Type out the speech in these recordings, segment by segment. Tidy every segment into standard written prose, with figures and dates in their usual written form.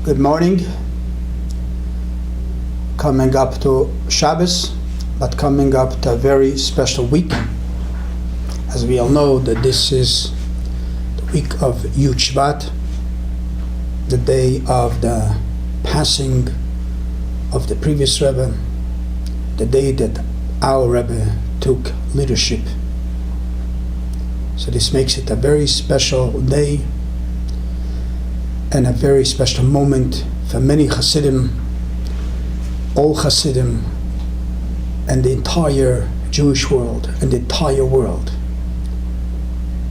Good morning. Coming up to Shabbos, but coming up to a very special week. As we all know that this is the week of Chabad, the day of the passing of the previous Rebbe, the day that our Rebbe took leadership. So this makes it a very special day and a very special moment for many Hasidim, all Hasidim, and the entire Jewish world and the entire world.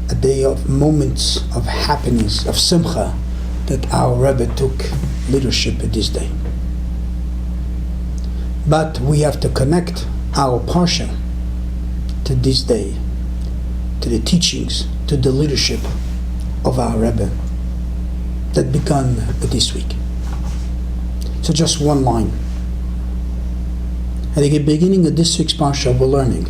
A day of moments of happiness, of simcha, that our Rebbe took leadership at this day. But we have to connect our parsha to this day, to the teachings, to the leadership of our Rebbe that began this week. So just one line. At the beginning of this week's parsha, we're learning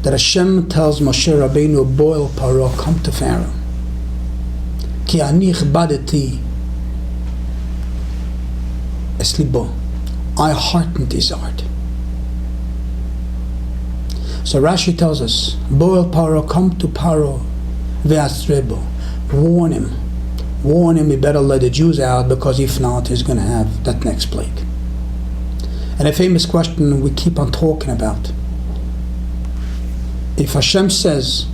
that Hashem tells Moshe Rabbeinu, boil Paro, come to Pharaoh. Ki ani chbadeti es libo. I hardened his heart. So Rashi tells us, boil Paro, come to Paro, ve'asrebo. Warn him. Warn him, he better let the Jews out, because if not, he's going to have that next plague. And a famous question we keep on talking about. If Hashem says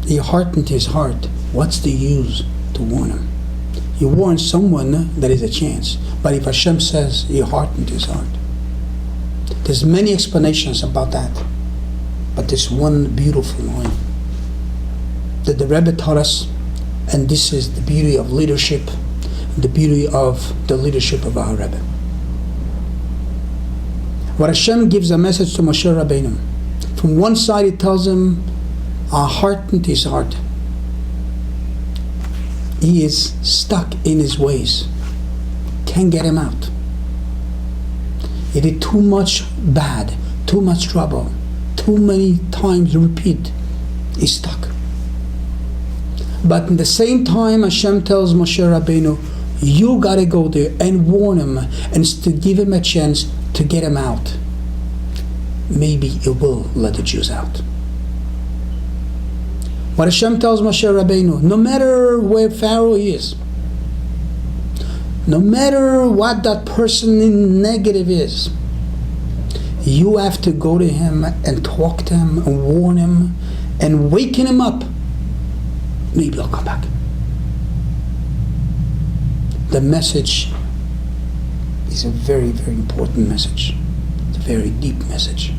he hardened his heart, what's the use to warn him? You warn someone, there is a chance. But if Hashem says he hardened his heart, there's many explanations about that. But this one beautiful line that the Rebbe taught us, and this is the beauty of leadership, the beauty of the leadership of our Rebbe. What Hashem gives a message to Moshe Rabbeinu. From one side it tells him, I hardened his heart. He is stuck in his ways. Can't get him out. He did too much bad, too much trouble, too many times repeat. He's stuck. But at the same time, Hashem tells Moshe Rabbeinu, you gotta go there and warn him and to give him a chance to get him out. Maybe it will let the Jews out. What Hashem tells Moshe Rabbeinu, no matter where Pharaoh is, no matter what that person in negative is, you have to go to him and talk to him and warn him and waken him up. Maybe he'll come back. The message is a very, very important message. It's a very deep message.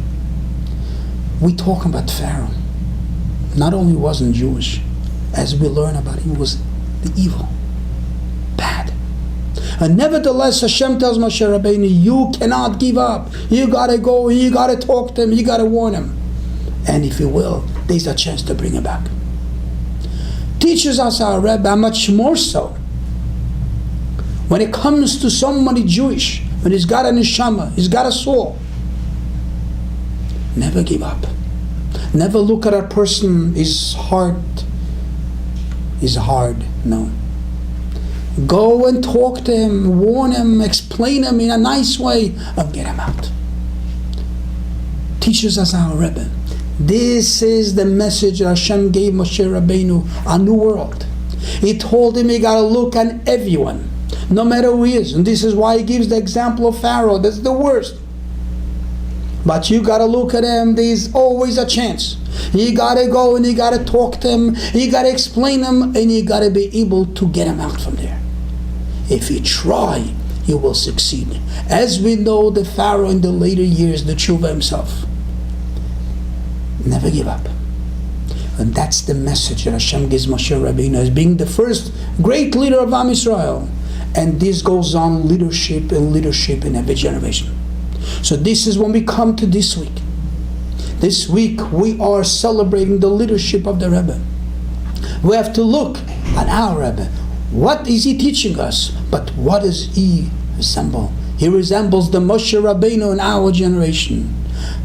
We talk about Pharaoh. Not only wasn't Jewish, as we learn about him, he was the evil, bad. And nevertheless, Hashem tells Moshe Rabbeinu, you cannot give up. You gotta go, you gotta talk to him, you gotta warn him. And if you will, there's a chance to bring him back. Teaches us our Rebbe much more so. When it comes to somebody Jewish, when he's got a neshama, he's got a soul, never give up. Never look at a person, his heart is hard. No. Go and talk to him, warn him, explain him in a nice way, and get him out. Teaches us our Rebbe. This is the message that Hashem gave Moshe Rabbeinu, a new world. He told him he got to look at everyone, no matter who he is. And this is why he gives the example of Pharaoh. That's the worst. But you got to look at him. There's always a chance. You got to go and you got to talk to him. You got to explain him, and you got to be able to get him out from there. If you try, you will succeed. As we know, the Pharaoh in the later years, the Tshuva himself, never give up. And that's the message that Hashem gives Moshe Rabbeinu as being the first great leader of Am Yisrael. And this goes on leadership and leadership in every generation. So this is when we come to this week. This week we are celebrating the leadership of the Rebbe. We have to look at our Rebbe. What is he teaching us? But what does he resemble? He resembles the Moshe Rabbeinu in our generation.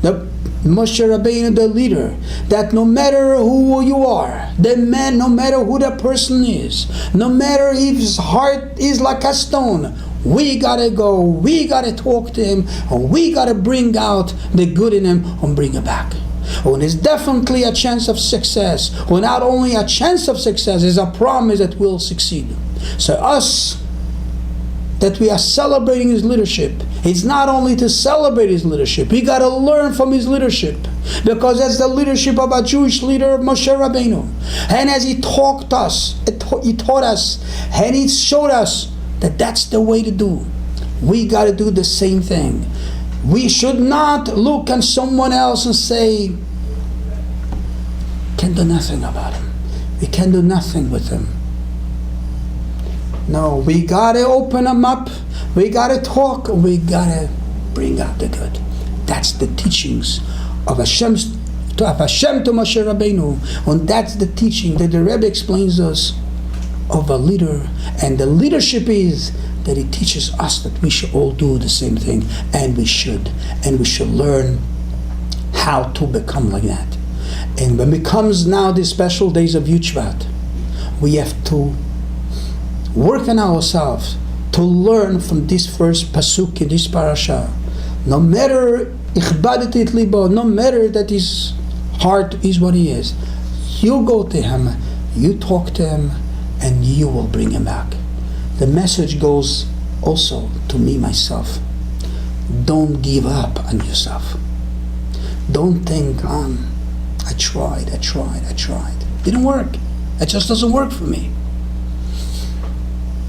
The Moshe Rabbeinu, the leader, that no matter who you are, the man, no matter who the person is, no matter if his heart is like a stone, we gotta go, we gotta talk to him, and we gotta bring out the good in him and bring it back. And it's definitely a chance of success. Well, not only a chance of success, it's a promise that we'll succeed. So us, that we are celebrating his leadership, it's not only to celebrate his leadership, we got to learn from his leadership, because that's the leadership of a Jewish leader, Moshe Rabbeinu. And as he taught us, and he showed us that that's the way to do, we got to do the same thing. We should not look at someone else and say, can do nothing about him, we can do nothing with him. No, we gotta open them up, we gotta talk, we gotta bring out the good. That's the teachings of Hashem to Moshe Rabbeinu. And that's the teaching that the Rebbe explains us of a leader. And the leadership is that he teaches us that we should all do the same thing. And we should learn how to become like that. And when it comes now these special days of Yud we have to work on ourselves to learn from this first pasuk in this parasha. No matter no matter that his heart is what he is, you go to him, you talk to him, and you will bring him back. The message goes also to me myself. Don't give up on yourself. Don't think, I tried. Didn't work. It just doesn't work for me.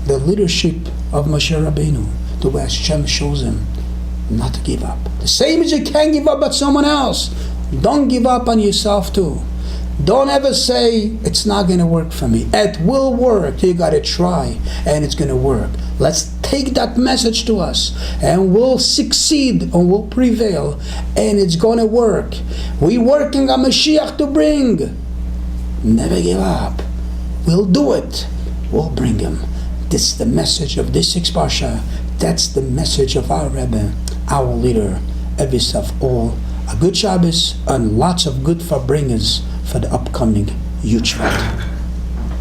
The leadership of Moshe Rabbeinu, the way Hashem shows him not to give up. The same as you can't give up on someone else, don't give up on yourself too. Don't ever say, it's not going to work for me. It will work. You got to try, and it's going to work. Let's take that message to us, and we'll succeed, and we'll prevail, and it's going to work. We're working on Mashiach to bring. Never give up. We'll do it. We'll bring him. This is the message of this sixth parsha. That's the message of our Rebbe, our leader. Evis of all, a good Shabbos and lots of good Farbringers for the upcoming Yud Shvat.